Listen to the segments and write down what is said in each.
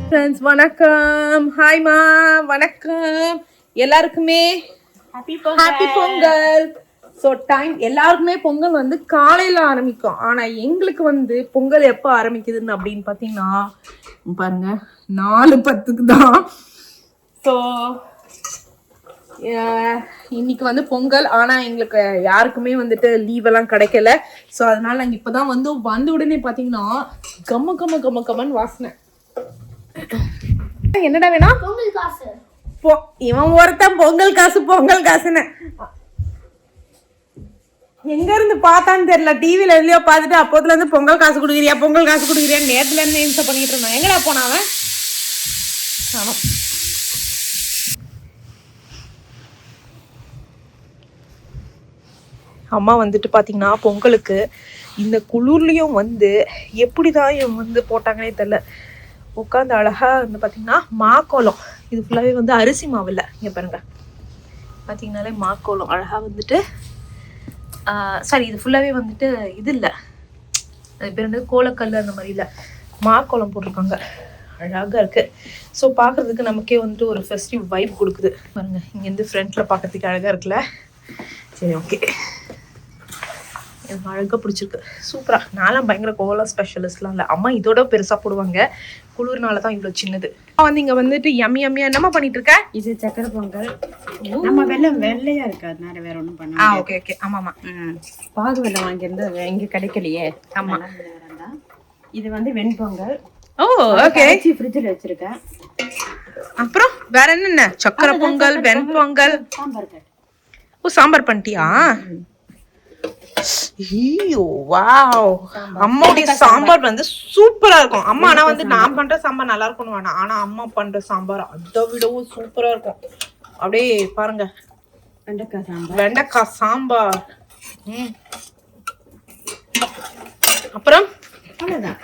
Friends வணக்கம். ஹாய்மா, வணக்கம் எல்லாருக்குமே. ஹாப்பி பொங்கல். ஸோ டைம் எல்லாருக்குமே பொங்கல் வந்து காலையில் ஆரம்பிக்கும். ஆனால் எங்களுக்கு வந்து பொங்கல் எப்போ ஆரம்பிக்குதுன்னு அப்படின்னு பார்த்தீங்கன்னா பாருங்க 4:10 தான். ஸோ இன்னைக்கு வந்து பொங்கல். ஆனால் எங்களுக்கு யாருக்குமே வந்துட்டு லீவெல்லாம் கிடைக்கல. ஸோ அதனால நாங்கள் இப்போ தான் வந்த உடனே பார்த்தீங்கன்னா கம்மன்னு வாசனை. என்னடா வேணா? பொங்கல் காசு. இவன் ஒருத்தன் பொங்கல் காசுன்னு எங்க இருந்து பார்த்தான்னு தெரியல. டிவில எதுலயோ பார்த்துட்டு அப்போதுல இருந்து பொங்கல் காசு கொடுக்குறியா நேரத்துல இருந்து இன்ச பண்ணிட்டு இருந்தான். எங்கடா போனாவன்? அம்மா வந்துட்டு பாத்தீங்கன்னா பொங்கலுக்கு இந்த குளிர்லயும் வந்து எப்படிதான் இவங்க வந்து போட்டாங்கன்னே தெரியல. உட்காந்து அழகா வந்து பாத்தீங்கன்னா மாக்கோலம். இது ஃபுல்லாவே வந்து அரிசி மாவு இல்லை. இங்க பாருங்க பாத்தீங்கன்னாலே மாக்கோலம் அழகா வந்துட்டு சாரி இது ஃபுல்லாவே வந்துட்டு இது இல்லை, அது பேர் வந்து கோலக்கல் அந்த மாதிரி இல்லை, மாக்கோலம் போட்டிருக்காங்க. அழகாக இருக்கு. ஸோ பார்க்கறதுக்கு நமக்கே வந்துட்டு ஒரு ஃபெஸ்டிவ் வைப் கொடுக்குது. பாருங்க இங்கேருந்து ஃப்ரண்ட்ல பார்க்கறதுக்கு அழகா இருக்குல்ல. சரி ஓகே, எனக்கு அழகாக பிடிச்சிருக்கு. சூப்பரா. நான்லாம் பயங்கர கோலம் ஸ்பெஷலிஸ்ட்லாம் இல்லை. அம்மா இதோட பெருசா போடுவாங்க. குளிர்னால தான் இவ்வளோ சின்னது. வந்து இங்க வந்துட்டு யம்மியா என்னமா பண்ணிட்டு இருக்க? இது சக்கரை பொங்கல். நம்ம வெள்ளையா இருக்கு, அதனால வேற ஒண்ணும் பண்ண. Okay okay. ஆமாமா. பாகு வெல்லம் வாங்கியிருந்து எங்க கிடைக்கலையே. ஆமா. இது வந்து வெண்பொங்கல். ஓ ஓகே. ஃப்ரிட்ஜில் வச்சிருக்கேன். அப்புறம் வேற என்னென்ன? சக்கரை பொங்கல், வெண்பொங்கல், சாம்பார். ஓ சாம்பார் பண்ணிட்டியா? ஐயோ வாவ். அம்மாவுடைய சாம்பார் வந்து சூப்பரா இருக்கும். அம்மா ஆனா வந்து நான் பண்ற சாம்பார் நல்லா இருக்கும்னு வேணாம், ஆனா அம்மா பண்ற சாம்பார் அதை விடவும் சூப்பரா இருக்கும். அப்படியே பாருங்க வெண்டைக்காய் சாம்பார். அப்புறம் அவ்வளவுதான்.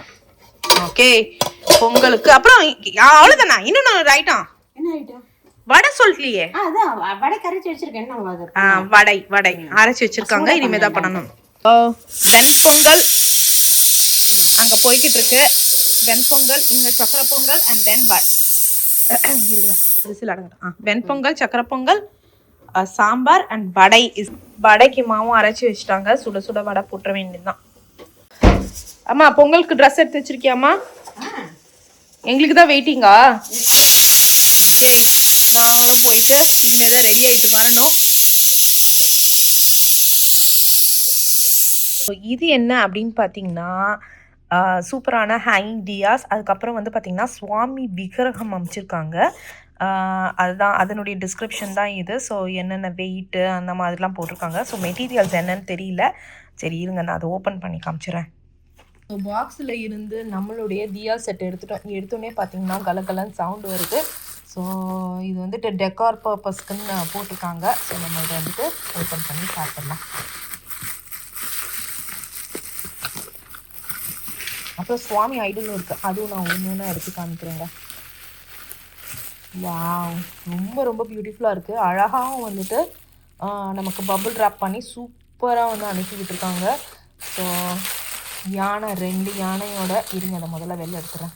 ஓகே பொங்கலுக்கு அப்புறம் அவ்வளவுதானா? இன்னும் ரைட்டா என்ன ஐட்டம்? வடை சொல்லலையே. அதான் வடை கரைச்சி வச்சிருக்கேன். என்ன வடை அரைச்சி வச்சிருக்காங்க. இனிமேதான் பண்ணணும். வெண்பொங்கல் அங்க போய்கிட்டு இருக்கு. வெண்பொங்கல், இங்க சக்கரை பொங்கல் அண்ட் தென் இருங்க விசில் அடங்கட்டும். வெண்பொங்கல், சக்கரை பொங்கல், சாம்பார் அண்ட் வடை. வடைக்கு மாவும் அரைச்சி வச்சுட்டாங்க. சுட சுட வடை போட்டுற வேண்டியதுதான். அம்மா பொங்கலுக்கு ட்ரெஸ் எடுத்து வச்சிருக்கியாம்மா? எங்களுக்கு தான் வெயிட்டிங்கா? ஓகே, நாங்களும் போயிட்டு இனிமேதான் ரெடி ஆயிட்டு வரணும். இது என்ன அப்படின்னு பார்த்தீங்கன்னா சூப்பரான ஹேங்கிங் டியாஸ். அதுக்கப்புறம் வந்து பார்த்தீங்கன்னா சுவாமி விக்கிரகம் அமைச்சிருக்காங்க. அதுதான் அதனுடைய டிஸ்கிரிப்ஷன் தான் இது. ஸோ என்னென்ன வெயிட்டு அந்த மாதிரிலாம் போட்டிருக்காங்க. ஸோ மெட்டீரியல்ஸ் என்னன்னு தெரியல. சரி இருங்க, நான் அதை ஓப்பன் பண்ணி காமிச்சிடுறேன். ஸோ பாக்ஸில் இருந்து நம்மளுடைய தியா செட் எடுத்தோடனே பார்த்தீங்கன்னா கலகலன்னு சவுண்டு வருது. ஸோ இது வந்துட்டு டெக்கார் பர்பஸ்க்குன்னு போட்டிருக்காங்க. ஸோ நம்ம இதை வந்துட்டு ஓப்பன் பண்ணி பார்த்துடலாம். அப்புறம் சுவாமி ஐடலும் இருக்குது, அதுவும் நான் ஒன்று எடுத்து காமிக்கிறேங்க. வாவ், ரொம்ப ரொம்ப பியூட்டிஃபுல்லாக இருக்குது. அழகாகவும் வந்துட்டு நமக்கு பபுள் ட்ராப் பண்ணி சூப்பராக வந்து அனுப்பி விட்டுருக்காங்க. ஸோ யானை, 2 யானையோட இருங்க, அதை முதல்ல வெளில எடுத்துகிறேன்.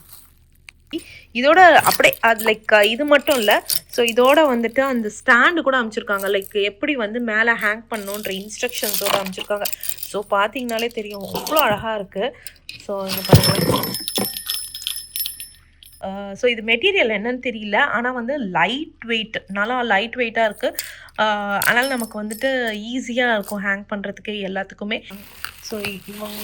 இதோட அப்படியே அது லைக் இது மட்டும் இல்லை. ஸோ இதோட வந்துட்டு அந்த ஸ்டாண்டு கூட அமைச்சிருக்காங்க. லைக் எப்படி வந்து மேலே ஹேங் பண்ணணுன்ற இன்ஸ்ட்ரக்ஷன்ஸோடு அமைச்சிருக்காங்க. ஸோ பார்த்தீங்கனாலே தெரியும் அவ்வளோ அழகாக இருக்குது. ஸோ இங்கே பாருங்கள். ஸோ இது மெட்டீரியல் என்னன்னு தெரியல, ஆனால் வந்து லைட் வெயிட், நல்லா லைட் வெயிட்டாக இருக்குது. அதனால் நமக்கு வந்துட்டு ஈஸியாக இருக்கும் ஹேங் பண்ணுறதுக்கு எல்லாத்துக்குமே. ஸோ இவங்க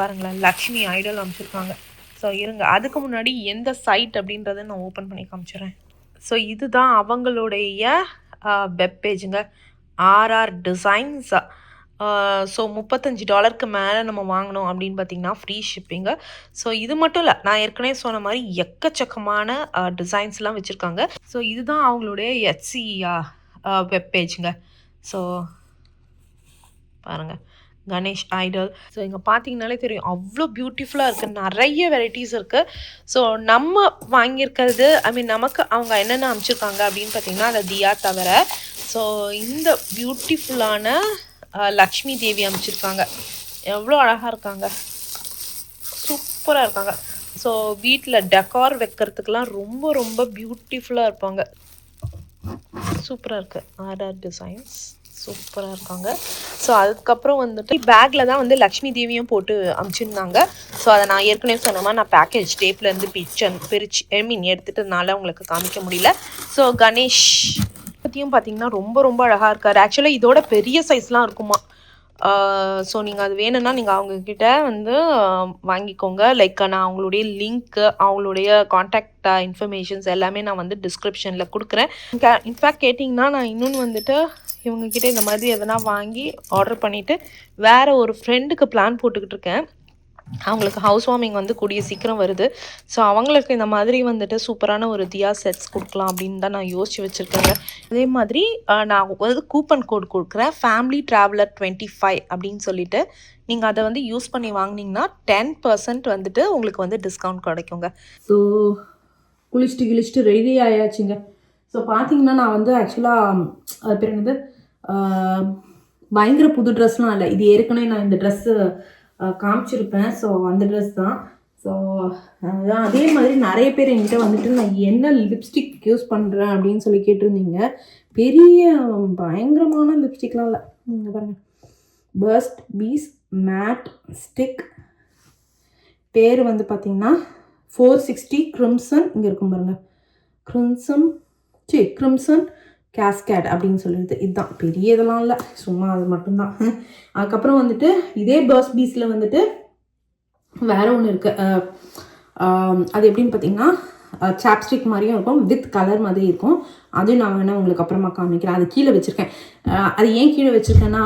பாருங்களேன், லக்ஷ்மி ஐடல் அமைச்சிருக்காங்க. ஸோ இருங்க, அதுக்கு முன்னாடி எந்த சைட் அப்படின்றத நான் ஓப்பன் பண்ணி காமிச்சிடுறேன். ஸோ இதுதான் அவங்களுடைய வெப் பேஜுங்க, RR டிசைன்ஸ். ஸோ $35 மேலே நம்ம வாங்கினோம் அப்படின்னு பார்த்தீங்கன்னா ஃப்ரீ ஷிப்பிங்கு. ஸோ இது மட்டும் இல்லை, நான் ஏற்கனவே சொன்ன மாதிரி எக்கச்சக்கமான டிசைன்ஸ்லாம் வச்சுருக்காங்க. ஸோ இதுதான் அவங்களுடைய Etsy வெப் பேஜுங்க. ஸோ பாருங்கள், கணேஷ் ஐடல். ஸோ இங்கே பார்த்தீங்கனாலே தெரியும் அவ்வளோ பியூட்டிஃபுல்லாக இருக்குது. நிறைய வெரைட்டிஸ் இருக்குது. ஸோ நம்ம வாங்கியிருக்கிறது நமக்கு அவங்க என்னென்ன அமைச்சிருக்காங்க அப்படின்னு பார்த்தீங்கன்னா அந்த தியா தவிர, ஸோ இந்த பியூட்டிஃபுல்லான லக்ஷ்மி தேவி அமைச்சிருக்காங்க. எவ்வளோ அழகாக இருக்காங்க, சூப்பராக இருக்காங்க. ஸோ வீட்டில் டெக்கார் வைக்கிறதுக்கெலாம் ரொம்ப ரொம்ப பியூட்டிஃபுல்லாக இருப்பாங்க. சூப்பராக இருக்குது. ஆர்ஆர் டிசைன்ஸ் சூப்பராக இருக்காங்க. ஸோ அதுக்கப்புறம் வந்துட்டு பேக்கில் தான் வந்து லக்ஷ்மி தேவியும் போட்டு அமுச்சிருந்தாங்க. ஸோ அதை நான் ஏற்கனவே சொன்ன மாதிரி நான் பேக்கேஜ் டேப்லேருந்து பிரித்து எடுத்துட்டதுனால உங்களுக்கு காமிக்க முடியல. ஸோ கணேஷ் பற்றியும் பார்த்தீங்கன்னா ரொம்ப ரொம்ப அழகாக இருக்கார். ஆக்சுவலாக இதோட பெரிய சைஸ்லாம் இருக்குமா. ஸோ நீங்கள் அது வேணும்னா நீங்கள் அவங்கக்கிட்ட வந்து வாங்கிக்கோங்க. லைக் நான் அவங்களுடைய லிங்க்கு, அவங்களுடைய காண்டாக்ட் இன்ஃபர்மேஷன்ஸ் எல்லாமே நான் வந்து டிஸ்கிரிப்ஷனில் கொடுக்குறேன். இன்ஃபேக்ட் கேட்டிங்கன்னா நான் இன்னொன்று வந்துட்டு இவங்கக்கிட்ட இந்த மாதிரி எதனா வாங்கி ஆர்டர் பண்ணிவிட்டு வேறு ஒரு ஃப்ரெண்டுக்கு பிளான் போட்டுக்கிட்டு இருக்கேன். அவங்களுக்கு ஹவுஸ் வார்மிங் வந்து கூடிய சீக்கிரம் வருது. ஸோ அவங்களுக்கு இந்த மாதிரி வந்துட்டு சூப்பரான ஒரு தியா செட்ஸ் கொடுக்கலாம் அப்படின்னு தான் நான் யோசிச்சு வச்சுருக்கேங்க. அதே மாதிரி நான் வந்து கூப்பன் கோட் கொடுக்குறேன், ஃபேமிலி ட்ராவலர் 25 அப்படின்னு சொல்லிட்டு. நீங்கள் அதை வந்து யூஸ் பண்ணி வாங்கினீங்கன்னா 10% வந்துட்டு உங்களுக்கு வந்து டிஸ்கவுண்ட் கிடைக்குங்க. ஸோ குளிச்சுட்டு ரெடி ஆயாச்சுங்க. ஸோ பார்த்தீங்கன்னா நான் வந்து ஆக்சுவலாக அது பேர் என்னது பயங்கர புது ட்ரெஸ்லாம் இல்லை, இது ஏற்கனவே நான் இந்த ட்ரெஸ்ஸு காமிச்சிருப்பேன். ஸோ அந்த ட்ரெஸ் தான். ஸோ அதான் அதே மாதிரி நிறைய பேர் என்கிட்ட வந்துட்டு நான் என்ன லிப்ஸ்டிக் யூஸ் பண்ணுறேன் அப்படின்னு சொல்லி கேட்டிருந்தீங்க. பெரிய பயங்கரமான லிப்ஸ்டிக்லாம் இல்லை. பாருங்கள், பர்ஸ்ட் பீஸ் மேட் ஸ்டிக், பேர் வந்து பார்த்திங்கன்னா 460 கிரிம்சன். இங்கே இருக்கும் பாருங்கள், கிரிம்சன் கேஸ்கேட் அப்படின்னு சொல்லிடுது. இதுதான், பெரிய இதெல்லாம் இல்லை, சும்மா அது மட்டும்தான். அதுக்கப்புறம் வந்துட்டு இதே பர்ஸ் பீஸில் வந்துட்டு வேறு ஒன்று இருக்குது. அது எப்படின்னு பார்த்தீங்கன்னா சாப்ஸ்டிக் மாதிரியும் இருக்கும், வித் கலர் மாதிரி இருக்கும். அதையும் நான் வேணால் உங்களுக்கு அப்புறமா காமிக்கிறேன். அது கீழே வச்சுருக்கேன். அது ஏன் கீழே வச்சுருக்கேன்னா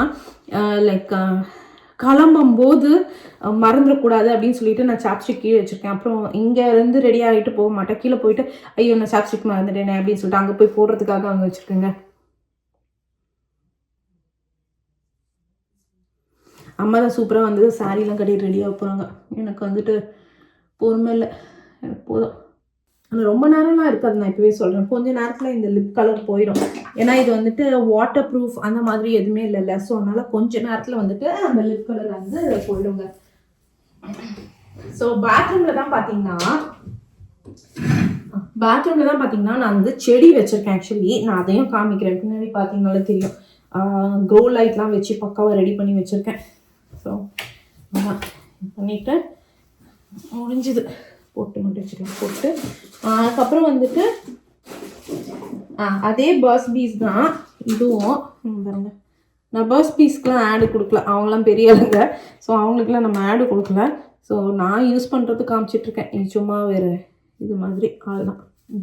லைக் கிளம்பும்போது மறந்துடக்கூடாது அப்படின்னு சொல்லிட்டு நான் சாப்ஸ்டிக் கீழே வச்சுருக்கேன். அப்புறம் இங்கேருந்து ரெடி ஆகிட்டு போக மாட்டேன், கீழே போயிட்டு ஐயோ நான் சாப்ஸ்டிக் மறந்துட்டேனே அப்படின்னு சொல்லிட்டு அங்கே போய் போடுறதுக்காக அங்கே வச்சுருக்கேங்க. அம்மா தான் சூப்பராக வந்து சாரீலாம் கட்டிட்டு ரெடியாக போகிறாங்க. எனக்கு வந்துட்டு பொறுமை இல்லை, எனக்கு போதும். ஆனால் ரொம்ப நேரம்லாம் இருக்காது, நான் இப்போவே சொல்கிறேன். கொஞ்சம் நேரத்தில் இந்த லிப் கலர் போயிடும். ஏன்னா இது வந்துட்டு வாட்டர் ப்ரூஃப் அந்த மாதிரி எதுவுமே இல்லைல்ல. ஸோ அதனால் கொஞ்சம் நேரத்தில் வந்துட்டு அந்த லிப் கலர் வந்து போயிடுங்க. ஸோ பாத்ரூமில் தான் பார்த்தீங்கன்னா நான் வந்து செடி வச்சுருக்கேன். ஆக்சுவலி நான் அதையும் காமிக்கிறேன், பின்னாடி பார்த்தீங்கன்னாலே தெரியும். க்ரோ லைட்லாம் வச்சு பக்காவாக ரெடி பண்ணி வச்சுருக்கேன். ஸோ அதான் பண்ணிவிட்டு முடிஞ்சுது, போட்டு மட்டும் வச்சுக்கலாம். போட்டு அதுக்கப்புறம் வந்துட்டு அதே பர்ஸ் பீஸ் தான் இதுவும். பாருங்க, நான் பர்ஸ் பீஸ்க்கெலாம் ஆடு கொடுக்கல, அவங்களாம் பெரிய ஆளுங்க. ஸோ அவங்களுக்குலாம் நம்ம ஆடு கொடுக்கல. ஸோ நான் யூஸ் பண்ணுறது காமிச்சிட்ருக்கேன். இது சும்மா வேறு இது மாதிரி அதுதான்.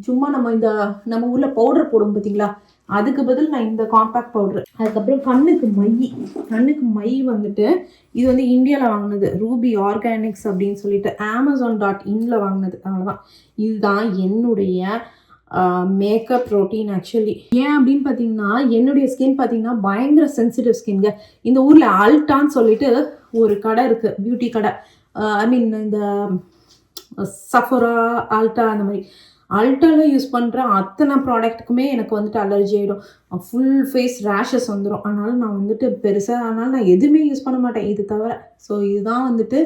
சும்மா நம்ம ஊரில் பவுடர் போடும் பார்த்தீங்களா, அதுக்கு பதில் நான் இந்த காம்பேக்ட் பவுட்ரு. அதுக்கப்புறம் கண்ணுக்கு மை வந்துட்டு இது வந்து இந்தியாவில் வாங்கினது, ரூபி ஆர்கானிக்ஸ் அப்படின்னு சொல்லிட்டு Amazon.in வாங்கினது. அவ்வளோதான். இதுதான் என்னுடைய மேக்கப் ரொட்டீன். ஆக்சுவலி ஏன் அப்படின்னு பார்த்தீங்கன்னா என்னுடைய ஸ்கின் பார்த்தீங்கன்னா பயங்கர சென்சிட்டிவ் ஸ்கின்ங்க. இந்த ஊரில் அல்டான்னு சொல்லிட்டு ஒரு கடை இருக்குது, பியூட்டி கடை. ஐ மீன் இந்த சஃபோரா, ஆல்டா, அந்த மாதிரி. அல்டாவில் யூஸ் பண்ணுற அத்தனை ப்ராடக்ட்டுக்குமே எனக்கு வந்துட்டு அலர்ஜி ஆகிடும், ஃபுல் ஃபேஸ் ரேஷஸ் வந்துடும். அதனால் நான் வந்துட்டு அதனால் நான் எதுவுமே யூஸ் பண்ண மாட்டேன் இது தவிர. ஸோ இதுதான் வந்துட்டு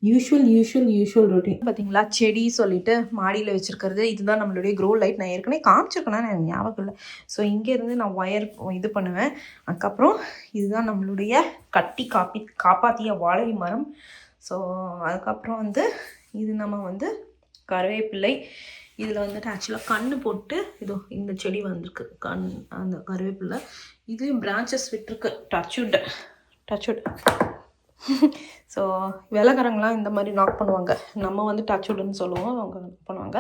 யூஷுவல் ரொட்டீன். பார்த்தீங்களா, செடி சொல்லிட்டு மாடியில் வச்சுருக்கிறது. இதுதான் நம்மளுடைய க்ரோ லைட். நான் ஏற்கனவே காமிச்சிருக்கேன்னா எனக்கு ஞாபகம் இல்லை. ஸோ இங்கேருந்து நான் ஒயர் இது பண்ணுவேன். அதுக்கப்புறம் இதுதான் நம்மளுடைய காப்பாற்றிய வாழை மரம். ஸோ அதுக்கப்புறம் வந்து இது நம்ம வந்து கருவேப்பிள்ளை. இதில் வந்துட்டு ஆக்சுவலாக கண்ணு போட்டு இதோ இந்த செடி வந்திருக்கு, அந்த கருவேப்பிலை. இதுலேயும் பிரான்ச்சஸ் விட்டுருக்கு. டச்வுட். ஸோ வெள்ளைக்காரங்களாம் இந்த மாதிரி நாக் பண்ணுவாங்க, நம்ம வந்து டச்வுட்னு சொல்லுவோம், அவங்க நாக் பண்ணுவாங்க.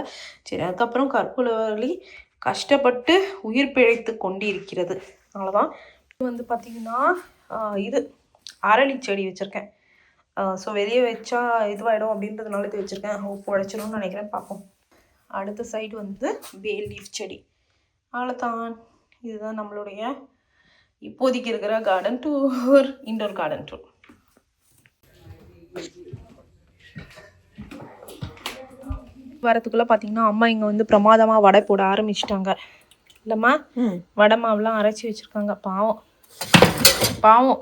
சரி, அதுக்கப்புறம் கற்பூரவள்ளி கஷ்டப்பட்டு உயிர் பிழைத்து கொண்டிருக்கிறது. அவ்வளோதான். இது வந்து பார்த்திங்கன்னா இது அரளி செடி வச்சுருக்கேன். ஸோ வெளியே வச்சா இதுவாகிடும் அப்படின்றதுனால இது வச்சுருக்கேன். உழைச்சிடும்னு நினைக்கிறேன், பார்ப்போம். அடுத்த சைடு வந்து பே லீஃப் செடி. அவ்வளோதான். இதுதான் நம்மளுடைய இப்போதைக்கு இருக்கிற garden tour, indoor garden tour. வரத்துக்குள்ளே பார்த்தீங்கன்னா அம்மா இங்கே வந்து பிரமாதமாக வடை போட ஆரம்பிச்சிட்டாங்க. இல்லைம்மா, வடை மாவுலாம் அரைச்சி வச்சுருக்காங்க. பாவம்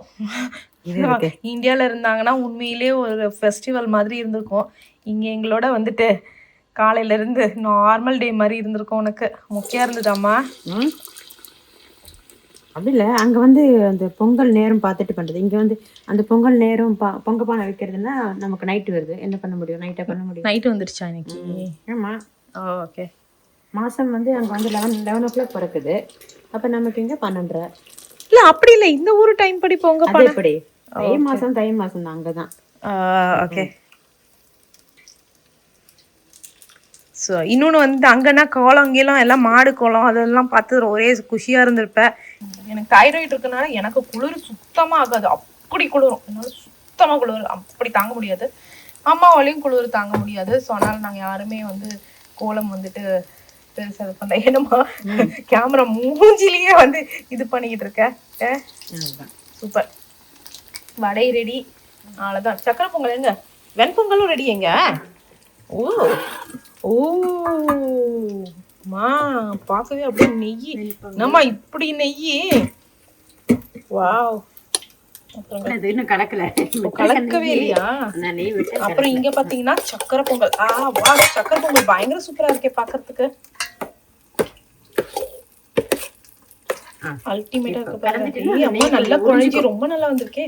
இது இருக்கு. இந்தியாவில் இருந்தாங்கன்னா உண்மையிலே ஒரு ஃபெஸ்டிவல் மாதிரி இருந்திருக்கும். இங்கே எங்களோட வந்துட்டு காலையிலேருந்து நார்மல் டே மாதிரி இருந்திருக்கும். உனக்கு முக்கியம் இருந்ததாம்மா? அப்படி இல்லை, அங்கே வந்து அந்த பொங்கல் நேரம் பார்த்துட்டு பண்ணுறது. இங்கே வந்து அந்த பொங்கல் நேரம் பொங்க பானை வைக்கிறதுனா நமக்கு நைட்டு வருது. என்ன பண்ண முடியும்? நைட்டாக பண்ண முடியும். நைட்டு வந்துருச்சா இன்னைக்கு? ஆமாம். ஓகே. மாதம் வந்து அங்கே வந்து 11 o'clock பிறக்குது. அப்போ நமக்கு இங்கே 12. இல்லை அப்படி இல்லை, இந்த ஊர் டைம் படி பொங்க பானை எப்படி? தை மாதம் தான் அங்கே தான். ஓகே. ஸோ இன்னொன்று வந்து அங்கன்னா கோலம் கீழம் எல்லாம் மாடு கோலம் அதெல்லாம் பார்த்து ஒரே குஷியாக இருந்திருப்பேன். எனக்கு தைராய்டு இருக்கனால எனக்கு குளிர் சுத்தமாக ஆகாது. அப்படி குளிரும், என்னால் சுத்தமாக குளிர் அப்படி தாங்க முடியாது. அம்மாவாலையும் குளிர் தாங்க முடியாது. ஸோ அதனால் நாங்கள் யாருமே வந்து கோலம் வந்துட்டு பெருசாக இது பண்ணல. ஏன்னமா கேமரா மூஞ்சிலேயே வந்து இது பண்ணிக்கிட்டு இருக்கேன். சூப்பர். வடை ரெடி, அவ்வளோதான். சக்கரை பொங்கல் எங்க? வெண்பொங்கலும் ரெடி எங்க? ஓ ஓ மா, பார்க்கவே அப்படியே நெய். நம்ம இப்படி நெய். வாவ். இன்னும் கலக்கவே இல்லையா? அப்புறம் இங்க பாத்தீங்கன்னா சக்கரை பொங்கல். வா, சக்கரை பொங்கல் பயங்கர சூப்பரா இருக்கே பாக்கிறதுக்கு. அல்டிமேட்டா இருக்கு பாருங்க. அம்மா நல்லா குழஞ்சி ரொம்ப நல்லா வந்திருக்கே.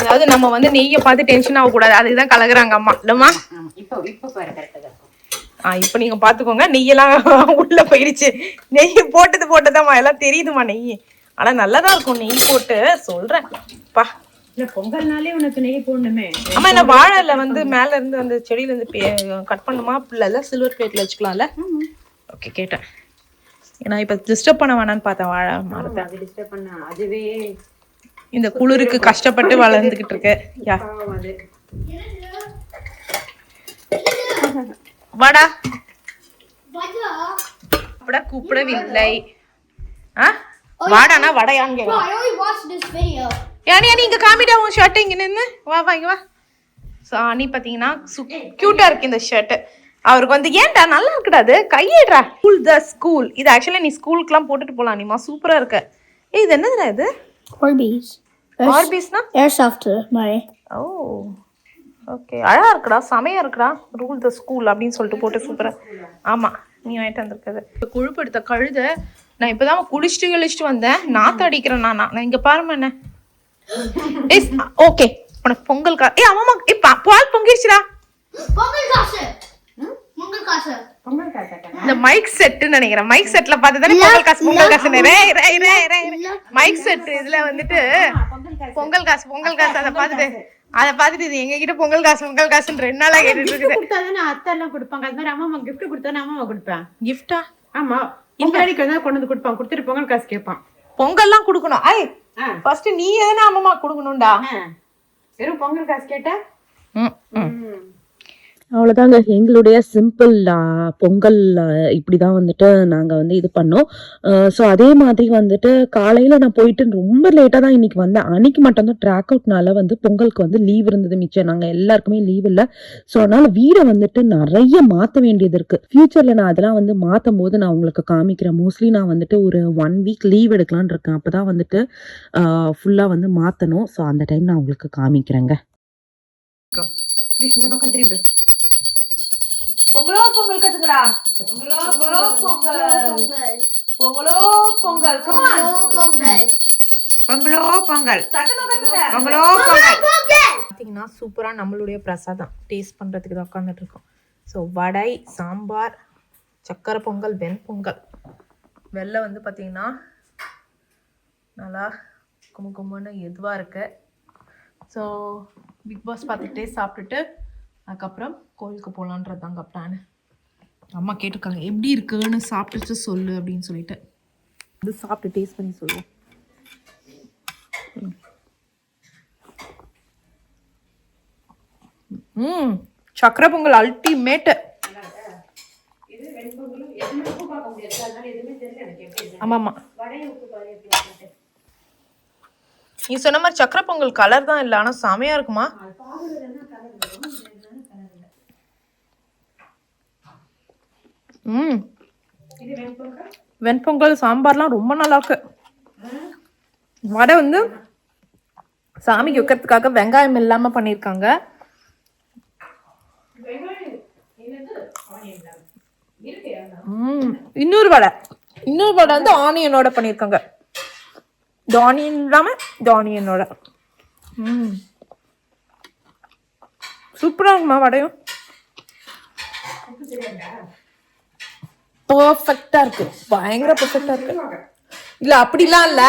அதாவது நம்ம வந்து நெய்யை பார்த்து டென்ஷன் ஆக கூடாது, அதுக்குதான் கலக்குறாங்க அம்மா இல்லம்மா? இப்ப நீங்க பாத்துக்கோங்க, நெய்யெல்லாம் உள்ள போயிடுச்சு. நெய் போட்டதாம்மா, எல்லாம் தெரியுதுமா நெய். ஆனா நல்லாதான் இருக்கும் நெய் போட்டு, சொல்றேன் பா. பொங்கல்னாலே உனக்கு நெய் போடணுமே. ஆமா, என்ன வாழைல வந்து மேல இருந்து அந்த செடியில இருந்து கட் பண்ணுமா? இல்ல சில்வர் பிளேட்ல வச்சுக்கலாம்ல? ஓகே, கேட்டேன். ஏன்னா இப்ப டிஸ்டர்ப் பண்ண வேணான்னு பார்த்தேன் வாழை மரத்தை. டிஸ்டர்ப் பண்ண அதுவே இந்த குளிருக்கு கஷ்டப்பட்டு வளர்ந்துகிட்டு இருக்கு. யா வாடா, அப்படா கூப்பிடவில்லை. வாடானா வடையான்னு கேட்கலாம். ஏன்னா இங்க காமிட்டா உன் ஷர்ட் இங்க நின்று வா இங்க வா. ஸோ அனி பார்த்தீங்கன்னா க்யூட்டா இருக்கு இந்த ஷர்ட். அவருக்கு வந்து ஏன்டா நல்லா இருக்குடாது, கையேடுறா. ஸ்கூல் இது ஆக்சுவலா நீ ஸ்கூலுக்குலாம் போட்டுட்டு போலாம். நீமா சூப்பரா இருக்கு. இது என்னதுடா இது? ஆர்பிஸ்னா ஏர் சாஃப்ட்வேர் மாதிரி. ஓ ஓகே, அழகா இருக்குடா, செமையா இருக்குடா. ரூல் த ஸ்கூல் அப்படின்னு சொல்லிட்டு போட்டு சூப்பரா. ஆமா, நீ வாங்கிட்டு வந்திருக்குது. குழுப்படுத்த கழுத நான் இப்பதான் குளிச்சுட்டு வந்தேன். நாத்த அடிக்கிறேன் நான் இங்க பாருமா என்ன. ஓகே, உனக்கு பொங்கல் ஆமாமா பால் பொங்கிடுச்சுடா. இந்த மைக் செட் நினைக்கிறேன். மைக் செட்ல பார்த்துதானே பொங்கல் காசு மைக் செட். இதுல வந்துட்டு பொங்கல் காசு அதை பார்த்துட்டு இது எங்க கிட்ட பொங்கல் காசுன்னு 2 நாளா கேட்டுட்டு இருக்குது. அத்தை எல்லாம் கொடுப்பாங்க. அது மாதிரி அம்மா கிஃப்ட் கொடுத்தா அம்மா கொடுப்பேன். கிஃப்டா? ஆமா, பொங்கலுக்கு வந்து கொண்டு வந்து கொடுப்பான். கொடுத்துட்டு பொங்கல் காசு கேட்பான். பொங்கல்லாம் கொடுக்கணும். ஃபர்ஸ்ட் நீ எதுனா அம்மா கொடுக்கணும்டா. வெறும் பொங்கல் காசு கேட்டா அவ்வளோதாங்க எங்களுடைய சிம்பிள் பொங்கல் இப்படி தான் வந்துட்டு நாங்கள் வந்து இது பண்ணோம். ஸோ அதே மாதிரி வந்துட்டு காலையில் நான் போயிட்டு ரொம்ப லேட்டாக தான் இன்றைக்கி வந்தேன். அன்றைக்கி மட்டும்தான் ட்ராக் அவுட்னால வந்து பொங்கலுக்கு வந்து லீவ் இருந்தது மிச்சம். நாங்கள் எல்லாருக்குமே லீவ் இல்லை. ஸோ அதனால் வீடை வந்துட்டு நிறைய மாற்ற வேண்டியது இருக்குது. ஃப்யூச்சரில் நான் அதெல்லாம் வந்து மாற்றும் போது நான் உங்களுக்கு காமிக்கிறேன். மோஸ்ட்லி நான் வந்துட்டு ஒரு 1 week லீவ் எடுக்கலான்னு இருக்கேன். அப்போ தான் வந்துட்டு ஃபுல்லாக வந்து மாற்றணும். ஸோ அந்த டைம் நான் உங்களுக்கு காமிக்கிறேங்க. இந்த பக்கம் திரும்பி பொங்கலோ பொங்கல் கத்துக்கடா. பொங்கலோ பொங்கல் பொங்கலோ பொங்கல் பொங்கலோ பொங்கல் பொங்கலோ பொங்கல் பார்த்தீங்கன்னா சூப்பராக நம்மளுடைய பிரசாதம் டேஸ்ட் பண்ணுறதுக்கு தான் உட்காந்துட்டு இருக்கோம். ஸோ வடை, சாம்பார், சக்கரை பொங்கல், வெண்பொங்கல். வெள்ளை வந்து பார்த்தீங்கன்னா நல்லா குமுன்னு எதுவாக இருக்கு. ஸோ பிக் பாஸ் பார்த்துக்கிட்டே சாப்பிட்டுட்டு அதுக்கப்புறம் கோயிலுக்கு போகலான்றது தாங்க பிளான். அம்மா கேட்டிருக்காங்க எப்படி இருக்குன்னு சாப்பிட்டுட்டு சொல்லு அப்படின்னு சொல்லிட்டு. இது சாப்பிட்டு டேஸ்ட் பண்ணி சொல்லுவோம். சக்கரை பொங்கல் அல்டிமேட்டு. ஆமாம்மா, நீ சொன்ன மாதிரி சக்கரை பொங்கல் கலர் தான் இல்லை, ஆனால் செமையா இருக்குமா. வெண்பொங்கல் சாம்பார்லாம் ரொம்ப நல்லா இருக்கு. வடை வந்து சாமிக்கு வைக்கிறதுக்காக வெங்காயம் இல்லாமல் பண்ணியிருக்காங்க. இன்னொரு வடை வந்து ஆனியனோட பண்ணியிருக்காங்க. ஆனியன் இல்லாமல் ஆனியனோட. சூப்பராக இருக்குமா வடையும்? பர்ஃபெக்டா இருக்கு, பயங்கர பர்ஃபெக்டா இருக்கு. இல்ல அப்படிலாம் இல்ல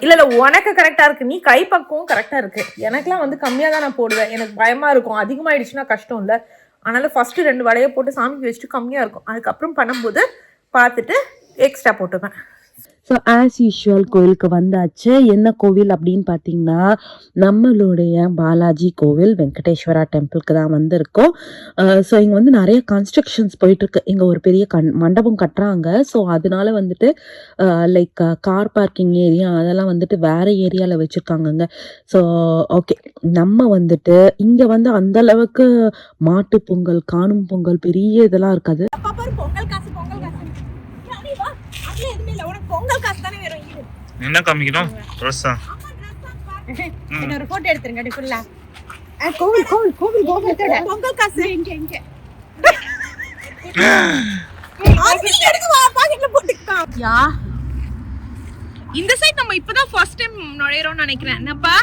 இல்ல உனக்கு கரெக்டா இருக்கு, நீ கை பக்குவம் கரெக்டா இருக்கு. எனக்குலாம் வந்து கம்மியா தான் நான் போடுவேன், எனக்கு பயமா இருக்கும். அதிகமாயிடுச்சுன்னா கஷ்டம் இல்ல. அதனால ஃபர்ஸ்ட் 2 வடையை போட்டு சாமிக்கு வச்சுட்டு கம்மியா இருக்கும், அதுக்கப்புறம் பண்ணும்போது பார்த்துட்டு எக்ஸ்ட்ரா போட்டுவேன். ஸோ ஆஸ் யூஷுவல் கோவிலுக்கு வந்தாச்சு. என்ன கோவில் அப்படின்னு பார்த்தீங்கன்னா நம்மளுடைய பாலாஜி கோவில், வெங்கடேஸ்வரா டெம்பிளுக்கு தான் வந்திருக்கோம். ஸோ இங்கே வந்து நிறைய கன்ஸ்ட்ரக்ஷன்ஸ் போயிட்டுருக்கு. இங்கே ஒரு பெரிய மண்டபம் கட்டுறாங்க. ஸோ அதனால வந்துட்டு லைக் கார் பார்க்கிங் ஏரியா அதெல்லாம் வந்துட்டு வேறு ஏரியாவில் வச்சுருக்காங்கங்க. ஸோ ஓகே, நம்ம வந்துட்டு இங்கே வந்து அந்தளவுக்கு மாட்டு பொங்கல், காணும் பொங்கல், பெரிய இதெல்லாம் இருக்காது. என்ன காமிக்கணும்? ட்ரெஸ்ஸா? ஒரு போட்டோ எடுத்துருங்க. அடி ஃபுல்லா கோவில் கோவில் கோவில் கோவிலோட பொங்கல் காசு இங்க பாக்கெட்ல போட்டுக்கா. யா இந்த சைடு நம்ம இப்பதான் ஃபர்ஸ்ட் டைம் நுழையறோம்னு நினைக்கிறேன். என்னப்பா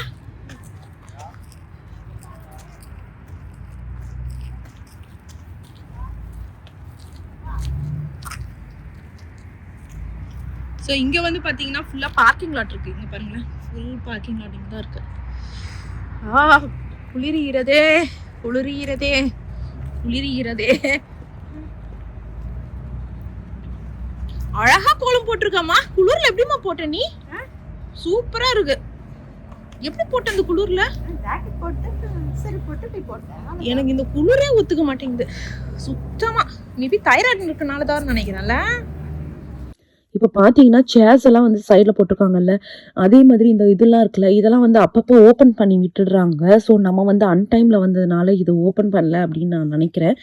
ஸோ இங்கே வந்து பார்த்தீங்கன்னா ஃபுல்லாக பார்க்கிங் லாட் இருக்குது. இங்கே பாருங்களேன், ஃபுல் பார்க்கிங் லாட் இங்கே தான் இருக்குது. குளிர்கிறதே குளிர்கிறதே குளிர்கிறதே. அழகா கோலம் போட்டிருக்காமா. குளிர்ல எப்படிமா போட்ட நீ? சூப்பரா இருக்கு. எப்படி போட்ட இந்த குளிர்ல? ஜாக்கெட் போட்டு சரி போட்டு போட்டேன். எனக்கு இந்த குளிரே ஒத்துக்க மாட்டேங்குது சுத்தமா. மேபி தைராய்டு இருக்கனால தான் நினைக்கிறேன்ல. இப்போ பார்த்தீங்கன்னா சேர்ஸ் எல்லாம் வந்து சைடில் போட்டிருக்காங்கல்ல, அதே மாதிரி இந்த இதெல்லாம் இருக்குல்ல, இதெல்லாம் வந்து அப்பப்போ ஓப்பன் பண்ணி விட்டுடுறாங்க. ஸோ நம்ம வந்து அன்டைமில் வந்ததுனால இது ஓப்பன் பண்ணல அப்படின்னு நான் நினைக்கிறேன்.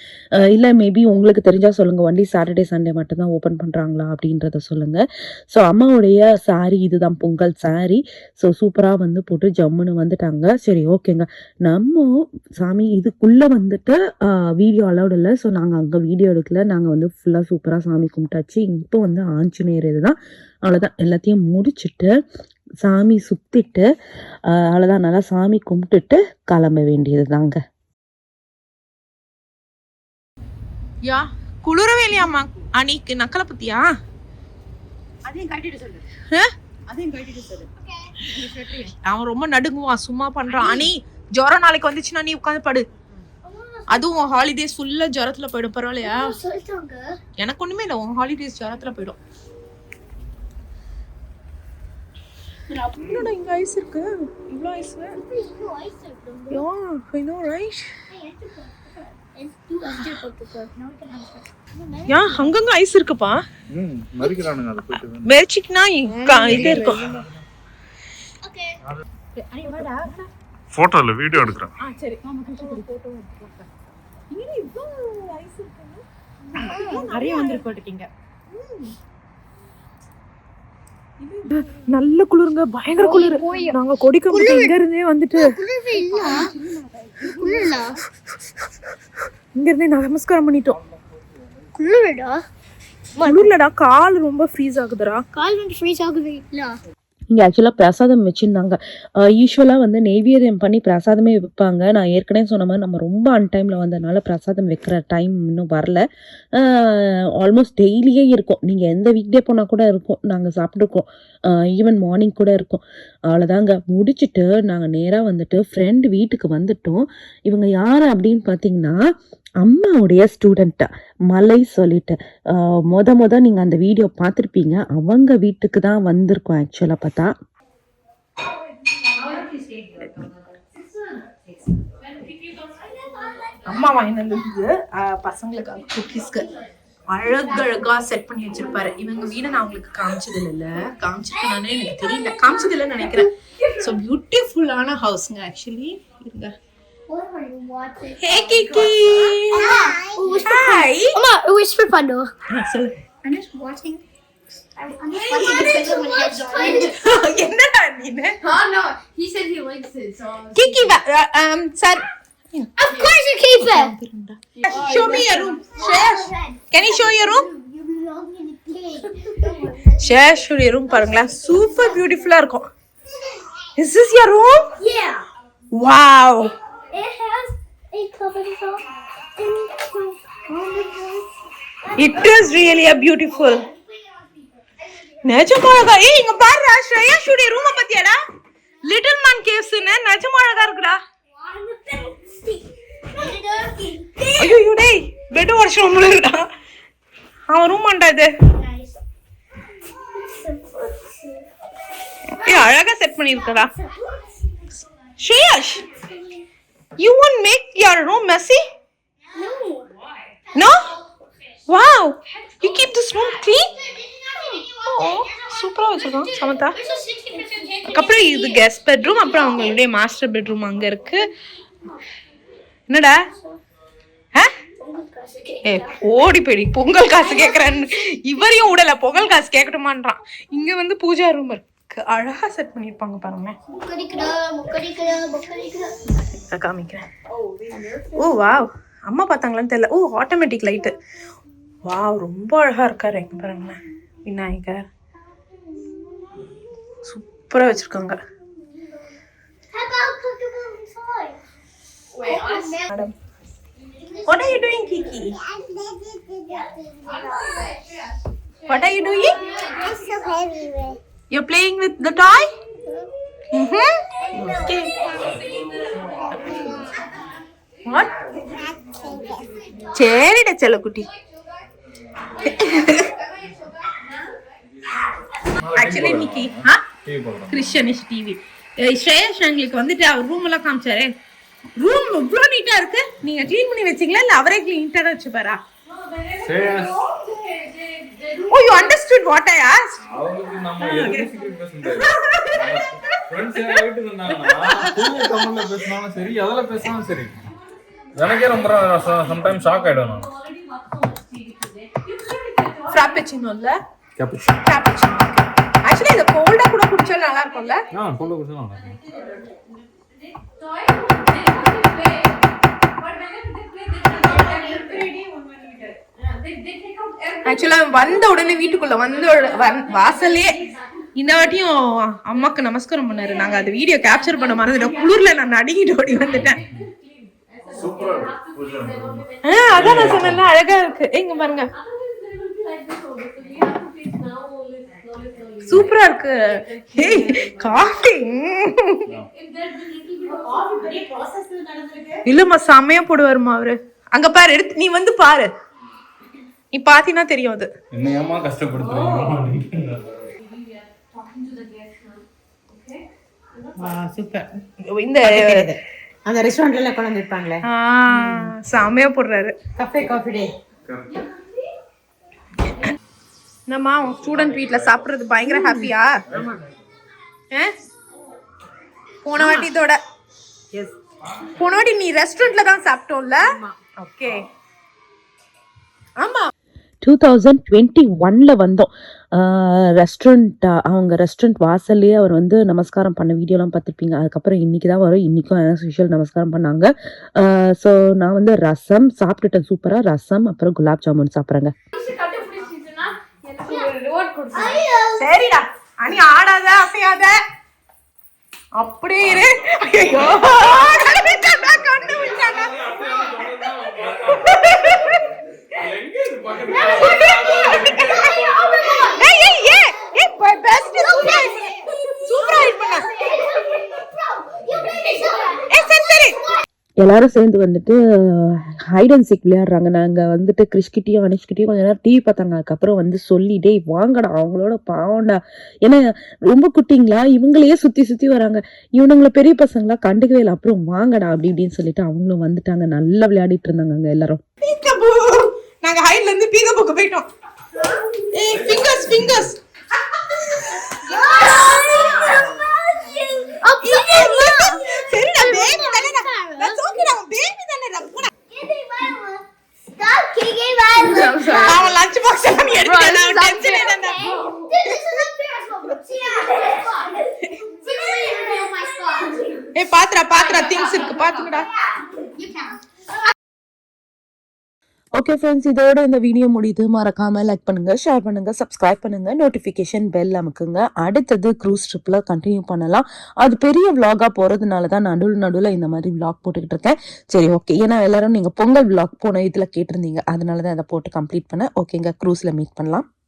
இல்லை மேபி உங்களுக்கு தெரிஞ்சால் சொல்லுங்கள், ஒன்லி சாட்டர்டே சண்டே மட்டும்தான் ஓப்பன் பண்ணுறாங்களா அப்படின்றத சொல்லுங்கள். ஸோ அம்மாவுடைய சாரீ இதுதான், பொங்கல் சாரீ. ஸோ சூப்பராக வந்து போட்டு ஜம்முன்னு வந்துட்டாங்க. சரி ஓகேங்க, நம்ம சாமி இதுக்குள்ளே வந்துட்டு வீடியோ அலௌட் இல்லை. ஸோ நாங்கள் அங்கே வீடியோ எடுக்கல, நாங்கள் வந்து ஃபுல்லாக சூப்பராக சாமி கும்பிட்டாச்சு. இப்போ வந்து ஆஞ்சநேயர் இதுதான். அவ்வளோதான், எல்லாத்தையும் முடிச்சுட்டு சாமி சுத்திட்டு அவ்வளோதான், நல்லா சாமி கும்பிட்டுட்டு கிளம்ப வேண்டியது தாங்க. யா குளிரவே இல்லையாம்மா அன்னைக்கு நக்கலை பத்தியா? அதையும் கட்டிட்டு சொல்லு. அதையும் கட்டிட்டு சொல்லு. அவன் ரொம்ப நடுங்குவான், சும்மா பண்றான். அனி ஜுரம் நாளைக்கு வந்துச்சுன்னா நீ உட்காந்து படு. அதுவும் ஹாலிடேஸ் ஃபுல்லா ஜுரத்துல போயிடும். பரவாயில்லையா? எனக்கு ஒண்ணுமே இல்லை, உன் ஹாலிடேஸ் ஜுரத்துல போயிடும். என்னடா இங்க ஐஸ் இருக்கு, இவ்ளோ ice? Yeah I know right. Yeah அங்கங்க ஐஸ் இருக்குப்பா. மரிக்கறானுங்க அத போயிட்டு. மெர்ச்சிக்னா இது இருக்கும். ஓகே அனி வாடா. போட்டோ இல்ல, வீடியோ எடுக்கறேன். சரி மாமா கிட்ட போட்டோ எடுத்துக்கலாம். இங்க இவ்ளோ ஐஸ் இருக்குங்க, நிறைய வந்து போட்டுட்டீங்க. நல்ல குளிருங்க, பயங்கர குளிர். நாங்க கொடிக்கம்பட்டி இங்க இருந்தே வந்துட்டு இங்க இருந்தே நமஸ்காரம் பண்ணிட்டோம். குளிர்லடா, கால் ரொம்ப ஃப்ரீஸ் ஆகுதுடா. கால் வந்து ஃப்ரீஸ் ஆகுது இல்ல. இங்கே ஆக்சுவலாக பிரசாதம் வச்சுருந்தாங்க. யூஸ்வலாக வந்து நெய்வேத்தியம் பண்ணி பிரசாதமே வைப்பாங்க. நான் ஏற்கனவே சொன்ன மாதிரி நம்ம ரொம்ப அன்டைமில் வந்ததுனால பிரசாதம் வைக்கிற டைம் இன்னும் வரல. ஆல்மோஸ்ட் டெய்லியே இருக்கும், நீங்கள் எந்த வீக்டே போனால் கூட இருக்கும், நாங்கள் சாப்பிட்ருக்கோம். ஈவன் மார்னிங் கூட இருக்கும். அவ்வளோதாங்க, முடிச்சுட்டு நாங்கள் நேராக வந்துட்டு ஃப்ரெண்டு வீட்டுக்கு வந்துட்டோம். இவங்க யார் அப்படின்னு பார்த்தீங்கன்னா அம்மாவுடைய ஸ்டூடெண்ட்டு மலை சொல்லிட்டு மொத நீங்கள் அந்த வீடியோ பார்த்துருப்பீங்க. அவங்க வீட்டுக்கு தான் வந்திருக்கோம் ஆக்சுவலாக பார்த்தா. அம்மா வாங்கினது பசங்களுக்காக குக்கீஸ்க்கு அழகழகா செட் பண்ணி வச்சிருப்பாரு. இவங்க வீடை நான் உங்களுக்கு காமிச்சது இல்லை, காமிச்சிருக்கேன்னு எனக்கு தெரியல, காமிச்சது இல்லைன்னு நினைக்கிறேன். ஸோ பியூட்டிஃபுல்லான ஹவுஸ்ங்க ஆக்சுவலி. இருங்க. Hey Kiki. Hi. Mama, whisper Pando. So I'm just watching என்னடா நீனு? Oh no, he said he likes it, so. Kiki, sir. Of course you keep it. Show me your room. Share. Can you show your room? You belong in the cage. Share your room பாருங்களா. Super beautiful-ஆ இருக்கும். Is this your room? Yeah. Wow. It has a cupboard top and It is really a beautiful. நிஜமாடா. ஏய் இங்க பாருடா Shreya ஷூடைய ரூம பத்தியாடா? Little man கேவ்ஸ்னு நிஜமாடா இருக்குடா. ஐயோ டேய் bed washroom இருக்குடா. அவன் ரூம் ஆண்டா இது. ஏய் அழகா set பண்ணிருக்கடா. Shreyas you won't make your room messy? No? Wow. You keep this room clean? Oh, சூப்பரா வச்சிருக்கோம் சமந்தா. அப்புறம் இது கெஸ்ட் பெட்ரூம், அப்புறம் அவங்களுடைய மாஸ்டர் பெட்ரூம் அங்க இருக்கு. என்னடா ஓடி போயிடி பொங்கல் காசு கேக்குறான்னு இவரையும் விடல, பொங்கல் காசு கேட்கட்டுமான்றான். இங்க வந்து பூஜா ரூம் இருக்கு, அழகா செட் பண்ணிருப்பாங்க பாருங்க. காமிக்கிறேன். ஓ வாவ், அம்மா பார்த்தாங்களான்னு தெரியல. ஓ ஆட்டோமேட்டிக் லைட்டு. வாவ் ரொம்ப அழகா இருக்காரு. எங்க பாருங்களேன் விநாயகர் சூப்பரா வச்சிருக்காங்க. Madam, what are you doing, Kiki? What are you doing? You're playing with the toy? Okay. What? சரிடா செல்லக்குட்டி. ஆக்சுவலி இன்னைக்கு கிறிஸ்டியனிஷ் டிவி ஸ்ரேயஸ் எங்களுக்கு வந்துட்டு அவர் ரூம் எல்லாம் காமிச்சாரு. ரூம் இவ்வளோ நீட்டா இருக்கு. நீங்க க்ளீன் பண்ணி வச்சீங்களா இல்ல அவரே நீட்டா வச்சுப்பாரா? Oh, you understood what I asked? அவங்களுக்கு நம்ம எதுக்கு சீக்கிரம் பேச முடியாது. ஃப்ரெண்ட்ஸ் யாராவது இருந்தாங்கன்னா தூங்க கமெண்ட்ல பேசினாலும் சரி, அதல பேசினாலும் சரி, எனக்கே ரொம்ப சம்டைம் ஷாக் ஆயிடும். நான் ஃப்ராப்பச்சினோ இல்ல கேப்புச்சினோ. கேப்புச்சினோ. ஆக்சுவலி இது கோல்டா கூட குடிச்சா நல்லா இருக்கும்ல? கோல்டா குடிச்சா நல்லா இருக்கும். ஆக்சுவலா வந்த உடனே வீட்டுக்குள்ள வந்து வாசல்லே இந்த வாட்டியும் அம்மாக்கு நமஸ்காரம் பண்ணாரு. நாங்க அது வீடியோ கேப்சர் பண்ண மறந்துட்டோம். குளிர்ல நான் நடுங்கிட்டு ஓடி வந்துட்டேன். அதான் நான் சொன்னேன்ல அழகா இருக்கு. எங்க பாருங்க சூப்பரா இருக்கு. காஃபி இல்லம்மா செமையா போடுவாருமா அவரு. அங்க பாரு, எடுத்து நீ வந்து பாரு, நீ பாத்தீனா தெரியும். அது என்னையம்மா கஷ்டப்படுத்துறீங்க. சூப்பர். இந்த அந்த ரெஸ்டாரண்ட்ல கொண்டு வந்திருப்பாங்களே, செமையா போடுறாரு. Coffee day. என்னம்மா உன் ஸ்டூடெண்ட் வீட்ல சாப்பிடுறது பயங்கர ஹாப்பியா? போன வாட்டி நீ ரெஸ்டாரண்ட்ல தான் சாப்பிட்டோம்ல? ஓகே. ஆமா 2021 வந்தோம். ரெஸ்டாரண்ட், அவங்க ரெஸ்டாரண்ட் வாசல்லையே அவர் வந்து நமஸ்காரம் பண்ண வீடியோலாம் பார்த்துருப்பீங்க. அதுக்கப்புறம் இன்னைக்கு தான் வரும். இன்றைக்கும் ஸ்பெஷல் நமஸ்காரம் பண்ணாங்க. ஸோ நான் வந்து ரசம் சாப்பிட்டுட்டேன். சூப்பராக ரசம், அப்புறம் குலாப் ஜாமுன் சாப்பிட்றேங்க. சரிடா அனி, ஆடாத அசையாத அப்படியே இரு. ஐயோ கண்ணு விட்டாங்க. எல்லாரும் சேர்ந்து வந்துட்டு ஹைட் அண்ட் சீக் விளையாடுறாங்க. நாங்கள் வந்துட்டு கிறிஷ்கிட்டையும் அனிஷ்கிட்டையும் கொஞ்ச நேரம் டிவி பார்த்தாங்க. அதுக்கப்புறம் வந்து சொல்லிட்டே வாங்கடா அவங்களோட பாவண்டா, ஏன்னா ரொம்ப குட்டிங்களா இவங்களையே சுற்றி வராங்க, இவனுங்களை பெரிய பசங்களா கண்டுக்கவே இல்லை. அப்புறம் வாங்கடா அப்படி இப்படின்னு சொல்லிட்டு அவங்களும் வந்துட்டாங்க. நல்லா விளையாடிட்டு இருந்தாங்க அங்கே எல்லாரும். நாங்க ஹைட்ல இருந்து பீகா போக்க போயிட்டோம். ஏய் ஃபிங்கர்ஸ் ஃபிங்கர்ஸ். சரிடா பேபி தானே. தட்ஸ் ஓகே, நான் பேபி தானே. போடா. Stop kicking my அவன் லஞ்ச் பாக்ஸ் எல்லாம் எடுத்துட்டான். நான் டென்ஷன் ஏறேன்டா. ஏய் பாத்துடா திங்ஸ் இருக்கு பாத்துங்கடா. You can. ஓகே ஃப்ரெண்ட்ஸ், இதோட இந்த வீடியோ முடியுது. மறக்காம லைக் பண்ணுங்க, ஷேர் பண்ணுங்க, சப்ஸ்கிரைப் பண்ணுங்க, நோட்டிஃபிகேஷன் பெல் அமுக்குங்க. அடுத்தது க்ரூஸ் ட்ரிப்ல கண்டினியூ பண்ணலாம். அது பெரிய vlog-ஆ போறதுனால தான் நடுவில் இந்த மாதிரி vlog போட்டுக்கிட்டு இருக்கேன். சரி ஓகே, ஏன்னா எல்லாரும் நீங்க பொங்கல் vlog போன இதுல கேட்டிருந்தீங்க, அதனால தான் அதை போட்டு கம்ப்ளீட் பண்ணேன். ஓகேங்க, க்ரூஸ்ல மீட் பண்ணலாம்.